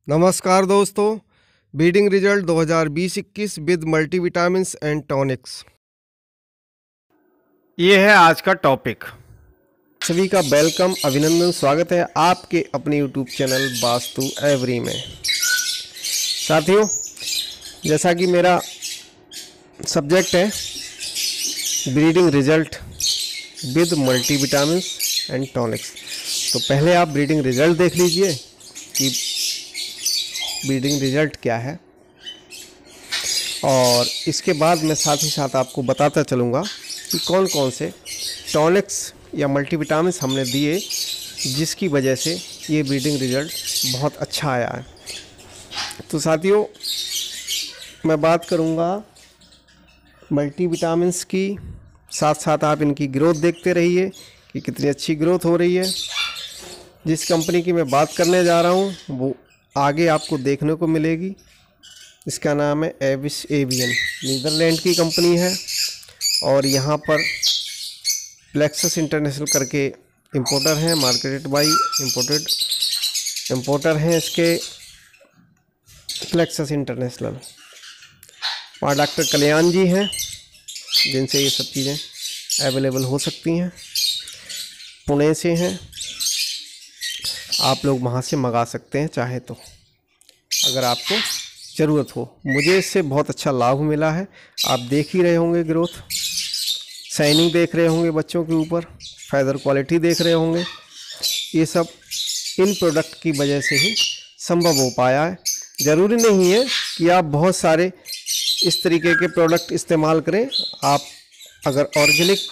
नमस्कार दोस्तों। Breeding result 2020-21 with multivitamins and tonics, ये है आज का टॉपिक। सभी का वेलकम, अभिनंदन, स्वागत है आपके अपने यूट्यूब चैनल वास्तु एवरी में। साथियों, जैसा कि मेरा सब्जेक्ट है breeding result with multivitamins and tonics, तो पहले आप ब्रीडिंग रिजल्ट देख लीजिए कि ब्रीडिंग रिजल्ट क्या है, और इसके बाद मैं साथ ही साथ आपको बताता चलूँगा कि कौन कौन से टॉनिक्स या मल्टीविटामिन्स हमने दिए जिसकी वजह से ये ब्रीडिंग रिजल्ट बहुत अच्छा आया है। तो साथियों, मैं बात करूँगा मल्टीविटामिन्स की, साथ साथ आप इनकी ग्रोथ देखते रहिए कि कितनी अच्छी ग्रोथ हो रही है। जिस कंपनी की मैं बात करने जा रहा हूँ वो आगे आपको देखने को मिलेगी। इसका नाम है एविस एवियन, नीदरलैंड की कंपनी है, और यहाँ पर प्लेक्सस इंटरनेशनल करके इंपोर्टर हैं, मार्केटेड बाई इंपोर्टर हैं इसके प्लेक्सस इंटरनेशनल। वहाँ डॉक्टर कल्याण जी हैं जिनसे ये सब चीज़ें अवेलेबल हो सकती हैं। पुणे से हैं, आप लोग वहाँ से मंगा सकते हैं चाहे तो, अगर आपको ज़रूरत हो। मुझे इससे बहुत अच्छा लाभ मिला है। आप देख ही रहे होंगे ग्रोथ, शाइनिंग देख रहे होंगे बच्चों के ऊपर, फैदर क्वालिटी देख रहे होंगे। ये सब इन प्रोडक्ट की वजह से ही संभव हो पाया है। ज़रूरी नहीं है कि आप बहुत सारे इस तरीके के प्रोडक्ट इस्तेमाल करें। आप अगर ऑर्गेनिक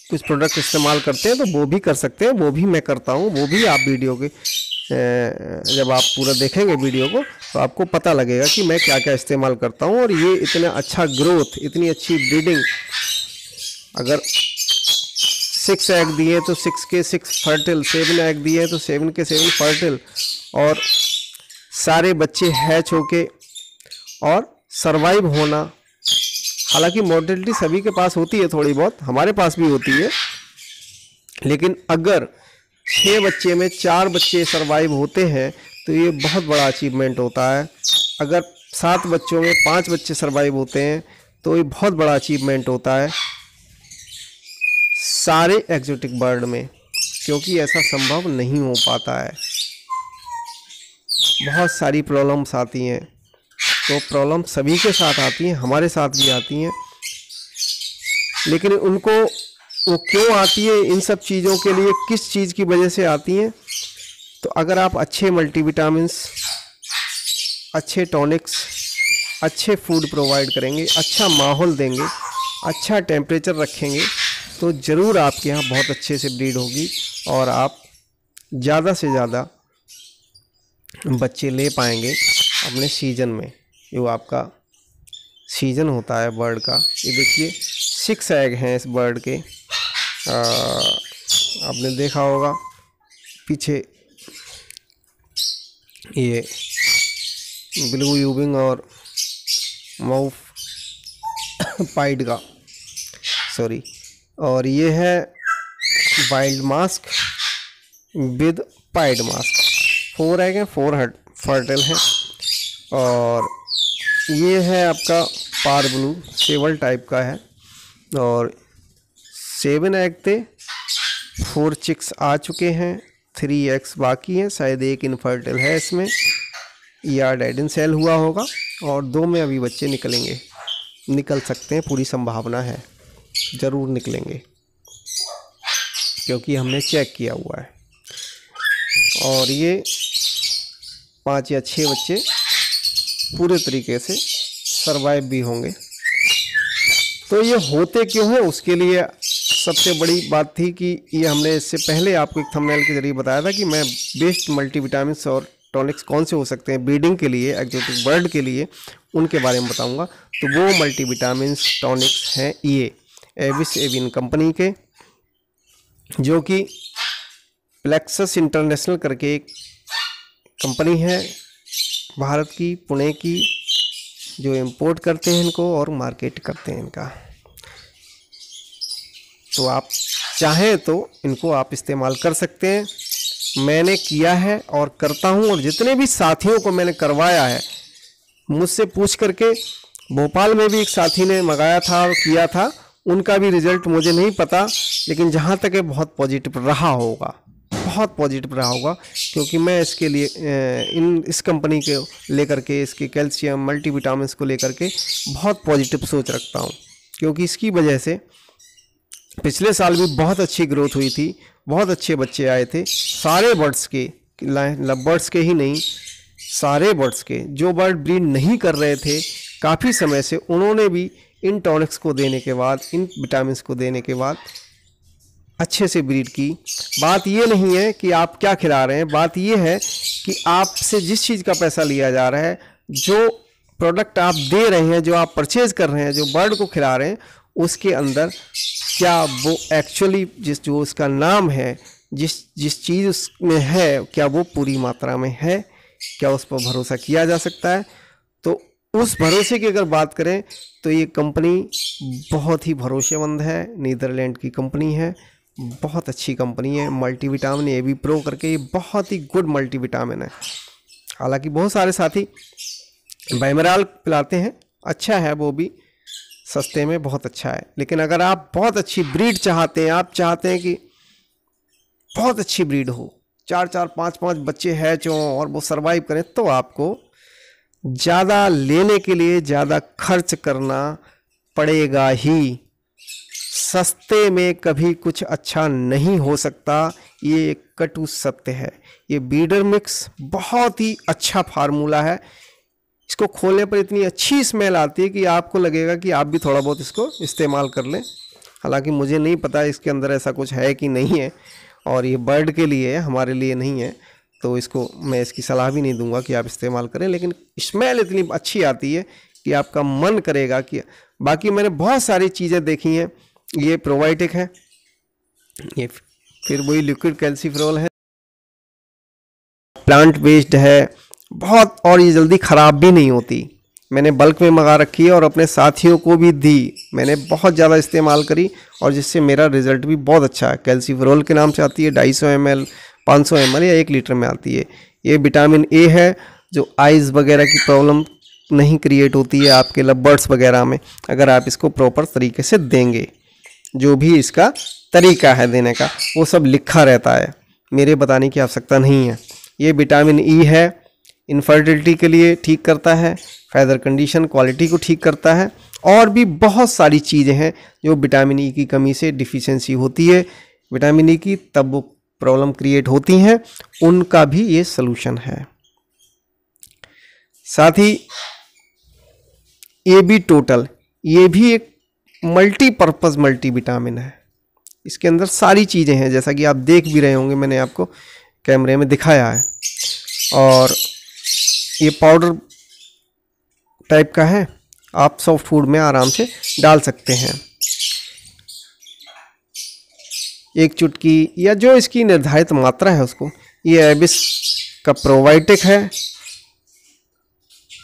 कुछ प्रोडक्ट इस्तेमाल करते हैं तो वो भी कर सकते हैं, वो भी मैं करता हूँ। वो भी आप वीडियो के जब आप पूरा देखेंगे वीडियो को तो आपको पता लगेगा कि मैं क्या क्या इस्तेमाल करता हूँ। और ये इतना अच्छा ग्रोथ, इतनी अच्छी ब्रीडिंग, अगर 6 एग दिए तो 6 के 6 फर्टिल, 7 एग दिए तो 7 के 7 फर्टिल, और सारे बच्चे हैच होके और सरवाइव होना। हालांकि मोर्टेलिटी सभी के पास होती है, थोड़ी बहुत हमारे पास भी होती है, लेकिन अगर 6 बच्चे में 4 बच्चे सरवाइव होते हैं तो ये बहुत बड़ा अचीवमेंट होता है। अगर 7 बच्चों में 5 बच्चे सरवाइव होते हैं तो ये बहुत बड़ा अचीवमेंट होता है सारे एक्जोटिक बर्ड में, क्योंकि ऐसा संभव नहीं हो पाता है। बहुत सारी प्रॉब्लम्स आती हैं, तो प्रॉब्लम सभी के साथ आती हैं, हमारे साथ भी आती हैं, लेकिन उनको वो क्यों आती है, इन सब चीज़ों के लिए किस चीज़ की वजह से आती हैं। तो अगर आप अच्छे मल्टीविटामिन्स, अच्छे टॉनिक्स, अच्छे फूड प्रोवाइड करेंगे, अच्छा माहौल देंगे, अच्छा टेम्परेचर रखेंगे, तो ज़रूर आपके यहाँ बहुत अच्छे से ब्रीड होगी और आप ज़्यादा से ज़्यादा बच्चे ले पाएंगे अपने सीज़न में। जो आपका सीज़न होता है बर्ड का, ये देखिए 6 एग हैं इस बर्ड के। आपने देखा होगा पीछे ये ब्लू यूविंग और माउथ पाइड का, सॉरी, और ये है wild mask with pied mask. 4 egg हैं, 4 फर्टिल हैं, और ये है आपका पार ब्लू, सेवल टाइप का है, और 7 एग थे, 4 चिक्स आ चुके हैं, 3 एग्स बाकी हैं, शायद एक इनफर्टिल है इसमें, या डेड इन सेल हुआ होगा, और 2 में अभी बच्चे निकलेंगे, निकल सकते हैं, पूरी संभावना है, ज़रूर निकलेंगे क्योंकि हमने चेक किया हुआ है। और ये 5 या 6 बच्चे पूरे तरीके से सरवाइव भी होंगे। तो ये होते क्यों हैं, उसके लिए सबसे बड़ी बात थी कि ये हमने इससे पहले आपको एक थंबनेल के जरिए बताया था कि मैं बेस्ट मल्टीविटामिन्स और टॉनिक्स कौन से हो सकते हैं ब्रीडिंग के लिए, एक्जोटिक बर्ड के लिए, उनके बारे में बताऊंगा। तो वो मल्टीविटामिन्स टॉनिक्स हैं ये एविस एवियन कंपनी के, जो कि प्लेक्सस इंटरनेशनल करके एक कंपनी है भारत की, पुणे की, जो इंपोर्ट करते हैं इनको और मार्केट करते हैं इनका। तो आप चाहें तो इनको आप इस्तेमाल कर सकते हैं। मैंने किया है और करता हूँ, और जितने भी साथियों को मैंने करवाया है, मुझसे पूछ करके, भोपाल में भी एक साथी ने मंगाया था और किया था, उनका भी रिजल्ट मुझे नहीं पता, लेकिन जहाँ तक है बहुत पॉजिटिव रहा होगा, बहुत पॉजिटिव रहा होगा, क्योंकि मैं इसके लिए इस कंपनी के लेकर के, इसके कैल्शियम मल्टीविटामिन्स को लेकर के बहुत पॉजिटिव सोच रखता हूँ, क्योंकि इसकी वजह से पिछले साल भी बहुत अच्छी ग्रोथ हुई थी, बहुत अच्छे बच्चे आए थे, सारे बर्ड्स के, बर्ड्स के ही नहीं, सारे बर्ड्स के, जो बर्ड ब्रीड नहीं कर रहे थे काफ़ी समय से, उन्होंने भी इन टॉनिक्स को देने के बाद, इन विटामिन्स को देने के बाद अच्छे से ब्रीड की। बात ये नहीं है कि आप क्या खिला रहे हैं, बात ये है कि आपसे जिस चीज़ का पैसा लिया जा रहा है, जो प्रोडक्ट आप दे रहे हैं, जो आप परचेज कर रहे हैं, जो बर्ड को खिला रहे हैं, उसके अंदर क्या वो एक्चुअली जो उसका नाम है, जिस चीज़ उसमें है, क्या वो पूरी मात्रा में है, क्या उस पर भरोसा किया जा सकता है। तो उस भरोसे की अगर बात करें तो ये कंपनी बहुत ही भरोसेमंद है, नीदरलैंड की कंपनी है, बहुत अच्छी कंपनी है। मल्टीविटामिन AB प्रो करके, ये बहुत ही गुड मल्टीविटामिन है। हालांकि बहुत सारे साथी बाइमेराल पिलाते हैं, अच्छा है, वो भी सस्ते में बहुत अच्छा है, लेकिन अगर आप बहुत अच्छी ब्रीड चाहते हैं, आप चाहते हैं कि बहुत अच्छी ब्रीड हो, 4-4, 5-5 बच्चे हैच हों और वो सरवाइव करें, तो आपको ज़्यादा लेने के लिए ज़्यादा खर्च करना पड़ेगा ही। सस्ते में कभी कुछ अच्छा नहीं हो सकता, ये एक कटु सत्य है। ये बीडर मिक्स बहुत ही अच्छा फार्मूला है, इसको खोलने पर इतनी अच्छी स्मेल आती है कि आपको लगेगा कि आप भी थोड़ा बहुत इसको इस्तेमाल कर लें। हालांकि मुझे नहीं पता इसके अंदर ऐसा कुछ है कि नहीं है, और ये बर्ड के लिए है, हमारे लिए नहीं है, तो इसको मैं इसकी सलाह भी नहीं दूंगा कि आप इस्तेमाल करें, लेकिन स्मेल इतनी अच्छी आती है कि आपका मन करेगा कि। बाकी मैंने बहुत सारी चीज़ें देखी हैं, ये प्रोबायोटिक है, ये फिर वही लिक्विड कैल्सीफेरॉल है, प्लांट बेस्ड है बहुत, और ये जल्दी ख़राब भी नहीं होती। मैंने बल्क में मंगा रखी है और अपने साथियों को भी दी, मैंने बहुत ज़्यादा इस्तेमाल करी, और जिससे मेरा रिज़ल्ट भी बहुत अच्छा है। कैल्सीफेरॉल के नाम से आती है, 250 ml, 500 ml या 1 लीटर में आती है। ये विटामिन A है, जो आइज़ वगैरह की प्रॉब्लम नहीं क्रिएट होती है आपके लवबर्ड्स वगैरह में, अगर आप इसको प्रॉपर तरीके से देंगे। जो भी इसका तरीका है देने का वो सब लिखा रहता है, मेरे बताने की आवश्यकता नहीं है। ये विटामिन E है, इनफर्टिलिटी के लिए ठीक करता है, फैदर कंडीशन क्वालिटी को ठीक करता है, और भी बहुत सारी चीज़ें हैं जो विटामिन E की कमी से डिफिशियंसी होती है, विटामिन E की तब वो प्रॉब्लम क्रिएट होती हैं, उनका भी ये सलूशन है। साथ ही AB टोटल, ये भी एक मल्टीपर्पज़ मल्टीविटामिन है, इसके अंदर सारी चीज़ें हैं, जैसा कि आप देख भी रहे होंगे, मैंने आपको कैमरे में दिखाया है। और ये पाउडर टाइप का है, आप सॉफ्ट फूड में आराम से डाल सकते हैं। एक चुटकी या जो इसकी निर्धारित मात्रा है उसको, ये एबिस का प्रोबायोटिक है,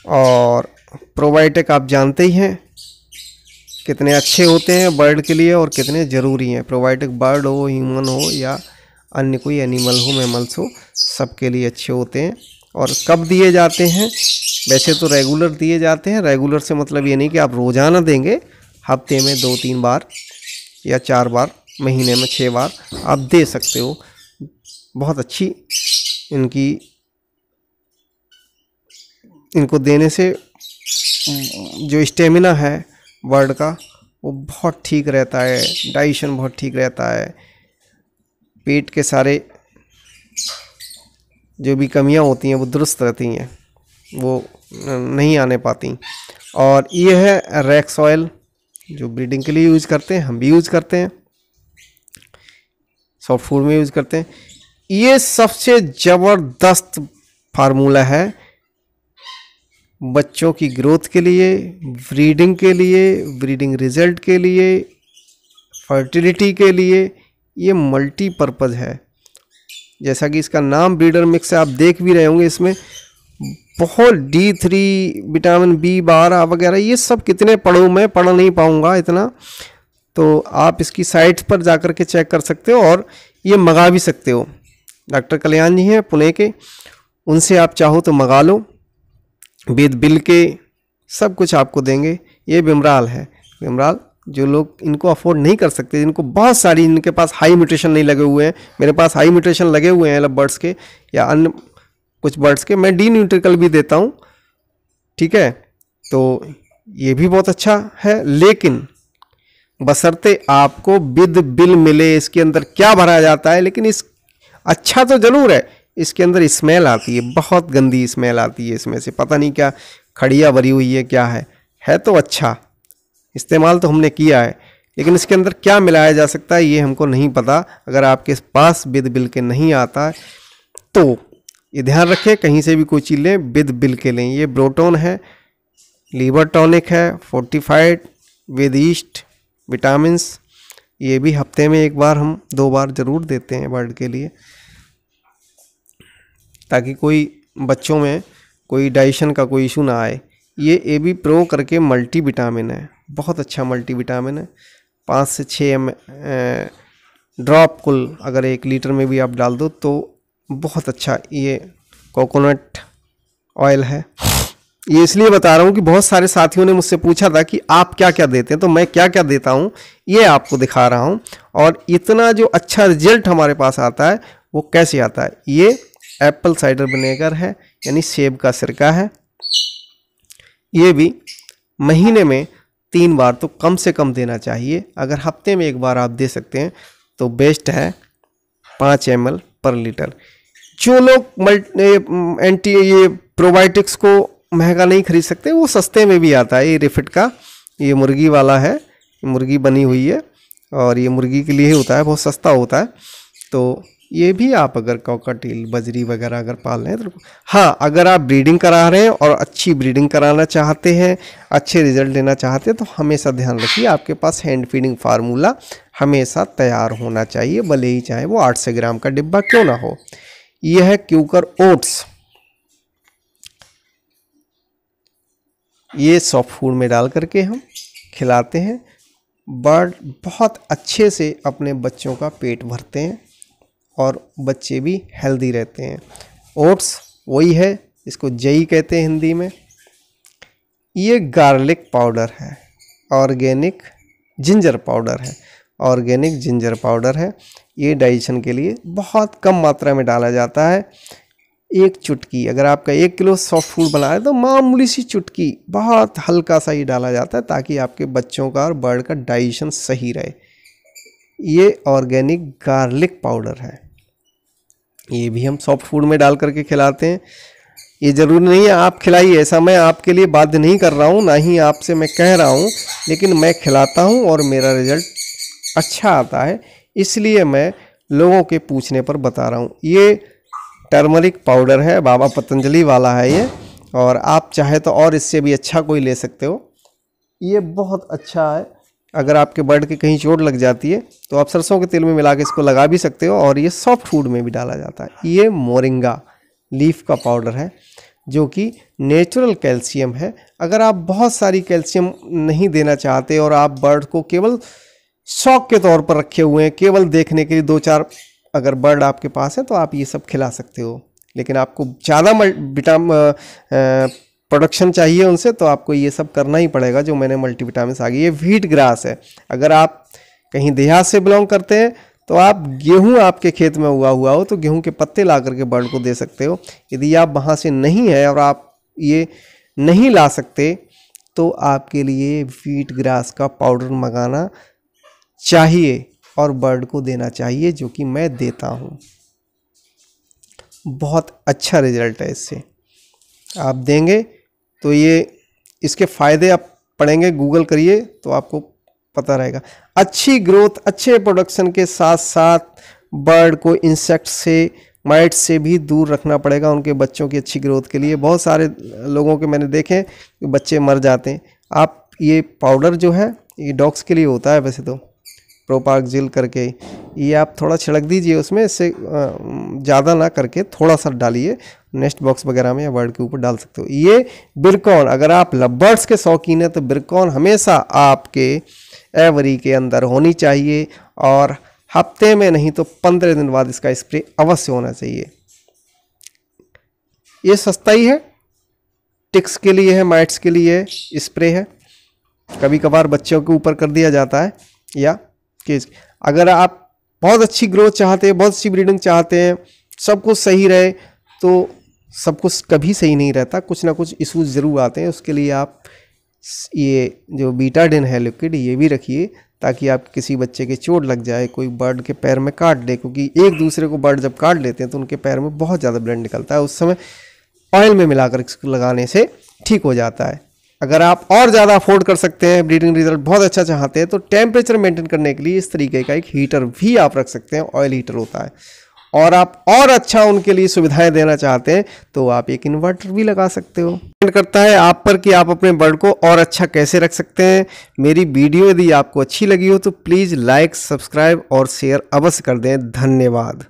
और प्रोबायोटिक आप जानते ही हैं कितने अच्छे होते हैं बर्ड के लिए और कितने ज़रूरी हैं। प्रोबायोटिक बर्ड हो, ह्यूमन हो या अन्य कोई एनिमल हो, मैमल्स हो, सबके लिए अच्छे होते हैं। और कब दिए जाते हैं, वैसे तो रेगुलर दिए जाते हैं। रेगुलर से मतलब ये नहीं कि आप रोज़ाना देंगे, हफ्ते में 2-3 बार या 4 बार, महीने में 6 बार आप दे सकते हो। बहुत अच्छी इनको देने से जो स्टेमिना है बर्ड का वो बहुत ठीक रहता है, डाइजेशन बहुत ठीक रहता है, पेट के सारे जो भी कमियां होती हैं वो दुरुस्त रहती हैं, वो नहीं आने पाती। और ये है रैक्स ऑयल, जो ब्रीडिंग के लिए यूज़ करते हैं, हम भी यूज़ करते हैं, सॉफ्ट फूड में यूज़ करते हैं। ये सबसे ज़बरदस्त फार्मूला है बच्चों की ग्रोथ के लिए, ब्रीडिंग के लिए, ब्रीडिंग रिजल्ट के लिए, फर्टिलिटी के लिए। ये मल्टीपर्पज़ है, जैसा कि इसका नाम ब्रीडर मिक्स है, आप देख भी रहे होंगे, इसमें बहुत D3, विटामिन B12 वगैरह, ये सब कितने पढ़ूँ, मैं पढ़ नहीं पाऊँगा इतना, तो आप इसकी साइट पर जाकर के चेक कर सकते हो और ये मंगा भी सकते हो। डॉक्टर कल्याण जी हैं पुणे के, उनसे आप चाहो तो मंगा लो, विद बिल के सब कुछ आपको देंगे। ये बिमराल है, बिमराल जो लोग इनको अफोर्ड नहीं कर सकते, जिनको बहुत सारी, इनके पास हाई म्यूटेशन नहीं लगे हुए हैं, मेरे पास हाई म्यूटेशन लगे हुए हैं बर्ड्स के या अन्य कुछ बर्ड्स के, मैं डी न्यूट्रिकल भी देता हूँ, ठीक है। तो ये भी बहुत अच्छा है, लेकिन बशर्ते आपको विद बिल मिले इसके अंदर क्या भरा जाता है। लेकिन इस अच्छा तो ज़रूर है, इसके अंदर स्मेल आती है, बहुत गंदी स्मेल आती है इसमें से, पता नहीं क्या खड़िया भरी हुई है क्या है तो अच्छा, इस्तेमाल तो हमने किया है, लेकिन इसके अंदर क्या मिलाया जा सकता है ये हमको नहीं पता। अगर आपके पास विद बिल के नहीं आता है तो ये ध्यान रखें, कहीं से भी कोई चीज़ लें विद बिल के लें। ये ब्रोटोन है, लीवर टॉनिक है, फोर्टिफाइड विद ईस्ट विटामिन्स, ये भी हफ्ते में 1 बार हम 2 बार ज़रूर देते हैं बर्ड के लिए, ताकि कोई बच्चों में कोई डाइजेशन का कोई इशू ना आए। ये AB प्रो करके मल्टी विटामिन है, बहुत अच्छा मल्टी विटामिन है, 5 से 6 ड्रॉप कुल अगर 1 लीटर में भी आप डाल दो तो बहुत अच्छा। ये कोकोनट ऑयल है। ये इसलिए बता रहा हूँ कि बहुत सारे साथियों ने मुझसे पूछा था कि आप क्या क्या देते हैं, तो मैं क्या क्या देता हूँ ये आपको दिखा रहा हूँ। और इतना जो अच्छा रिजल्ट हमारे पास आता है वो कैसे आता है। ये एप्पल साइडर विनेगर है, यानी सेब का सिरका है। ये भी महीने में 3 बार तो कम से कम देना चाहिए। अगर हफ्ते में 1 बार आप दे सकते हैं तो बेस्ट है, 5 ml पर लीटर। जो लोग ये प्रोबायोटिक्स को महंगा नहीं खरीद सकते, वो सस्ते में भी आता है। ये रिफिट का, ये मुर्गी वाला है, मुर्गी बनी हुई है और ये मुर्गी के लिए ही होता है, बहुत सस्ता होता है। तो ये भी आप अगर कॉकटेल बजरी वगैरह अगर पाल रहे हैं तो हाँ, अगर आप ब्रीडिंग करा रहे हैं और अच्छी ब्रीडिंग कराना चाहते हैं, अच्छे रिजल्ट लेना चाहते हैं, तो हमेशा ध्यान रखिए आपके पास हैंड फीडिंग फार्मूला हमेशा तैयार होना चाहिए, भले ही चाहे वो 800 ग्राम का डिब्बा क्यों ना हो। यह है क्यूकर ओट्स, ये सॉफ्ट फूड में डाल करके हम खिलाते हैं। बर्ड बहुत अच्छे से अपने बच्चों का पेट भरते हैं और बच्चे भी हेल्दी रहते हैं। ओट्स वही है, इसको जई कहते हैं हिंदी में। ये गार्लिक पाउडर है, ऑर्गेनिक जिंजर पाउडर है, ऑर्गेनिक जिंजर पाउडर है। ये डाइजेशन के लिए बहुत कम मात्रा में डाला जाता है। 1 चुटकी, अगर आपका 1 किलो सॉफ्ट फूड बना है तो मामूली सी चुटकी, बहुत हल्का सा ही डाला जाता है, ताकि आपके बच्चों का और बर्ड का डाइजेशन सही रहे। ये ऑर्गेनिक गार्लिक पाउडर है, ये भी हम सॉफ्ट फूड में डाल करके खिलाते हैं। ये ज़रूरी नहीं है आप खिलाइए, ऐसा मैं आपके लिए बाध्य नहीं कर रहा हूँ, ना ही आपसे मैं कह रहा हूँ, लेकिन मैं खिलाता हूँ और मेरा रिजल्ट अच्छा आता है, इसलिए मैं लोगों के पूछने पर बता रहा हूँ। ये टर्मरिक पाउडर है, बाबा पतंजलि वाला है ये, और आप चाहे तो और इससे भी अच्छा कोई ले सकते हो। ये बहुत अच्छा है, अगर आपके बर्ड के कहीं चोट लग जाती है तो आप सरसों के तेल में मिला के इसको लगा भी सकते हो, और ये सॉफ्ट फूड में भी डाला जाता है। ये मोरिंगा लीफ का पाउडर है, जो कि नेचुरल कैल्शियम है। अगर आप बहुत सारी कैल्शियम नहीं देना चाहते और आप बर्ड को केवल शौक के तौर पर रखे हुए हैं, केवल देखने के लिए 2-4 अगर बर्ड आपके पास है तो आप ये सब खिला सकते हो। लेकिन आपको ज़्यादा प्रोडक्शन चाहिए उनसे, तो आपको ये सब करना ही पड़ेगा जो मैंने मल्टीविटामिन्स आ गई। ये व्हीट ग्रास है, अगर आप कहीं देहात से बिलोंग करते हैं तो आप गेहूं आपके खेत में उगा हुआ हो तो गेहूं के पत्ते ला करके बर्ड को दे सकते हो। यदि आप वहाँ से नहीं है और आप ये नहीं ला सकते तो आपके लिए व्हीट ग्रास का पाउडर मंगाना चाहिए और बर्ड को देना चाहिए, जो कि मैं देता हूँ। बहुत अच्छा रिजल्ट है इससे, आप देंगे तो ये इसके फ़ायदे आप पढ़ेंगे, गूगल करिए तो आपको पता रहेगा। अच्छी ग्रोथ, अच्छे प्रोडक्शन के साथ साथ बर्ड को इंसेक्ट से, माइट से भी दूर रखना पड़ेगा उनके बच्चों की अच्छी ग्रोथ के लिए। बहुत सारे लोगों के मैंने देखे कि बच्चे मर जाते हैं। आप ये पाउडर जो है ये डॉग्स के लिए होता है वैसे तो, प्रोपाक्जिल करके, ये आप थोड़ा छिड़क दीजिए उसमें, इससे ज़्यादा ना करके थोड़ा सा डालिए, नेस्ट बॉक्स वगैरह में या बर्ड के ऊपर डाल सकते हो। ये बिरकॉन, अगर आप लवबर्ड्स के शौकीन हैं तो बिरकॉन हमेशा आपके एवरी के अंदर होनी चाहिए, और हफ्ते में नहीं तो 15 दिन बाद इसका स्प्रे अवश्य होना चाहिए। ये सस्ता ही है, टिक्स के लिए है, माइट्स के लिए स्प्रे है। कभी कभार बच्चों के ऊपर कर दिया जाता है या केस। अगर आप बहुत अच्छी ग्रोथ चाहते हैं, बहुत अच्छी ब्रीडिंग चाहते हैं, सब कुछ सही रहे, तो सब कुछ कभी सही नहीं रहता, कुछ ना कुछ इशूज़ ज़रूर आते हैं। उसके लिए आप ये जो बीटाडिन है लिक्विड, ये भी रखिए, ताकि आप किसी बच्चे के चोट लग जाए, कोई बर्ड के पैर में काट ले, क्योंकि एक दूसरे को बर्ड जब काट लेते हैं तो उनके पैर में बहुत ज़्यादा ब्लड निकलता है। उस समय ऑयल में मिलाकर इसको लगाने से ठीक हो जाता है। अगर आप और ज़्यादा अफोर्ड कर सकते हैं, ब्रीडिंग रिजल्ट बहुत अच्छा चाहते हैं, तो टेम्परेचर मेंटेन करने के लिए इस तरीके का एक हीटर भी आप रख सकते हैं, ऑयल हीटर होता है। और आप और अच्छा उनके लिए सुविधाएं देना चाहते हैं तो आप एक इन्वर्टर भी लगा सकते हो। डिपेंड करता है आप पर कि आप अपने बर्ड को और अच्छा कैसे रख सकते हैं। मेरी वीडियो यदि आपको अच्छी लगी हो तो प्लीज़ लाइक, सब्सक्राइब और शेयर अवश्य कर दें। धन्यवाद।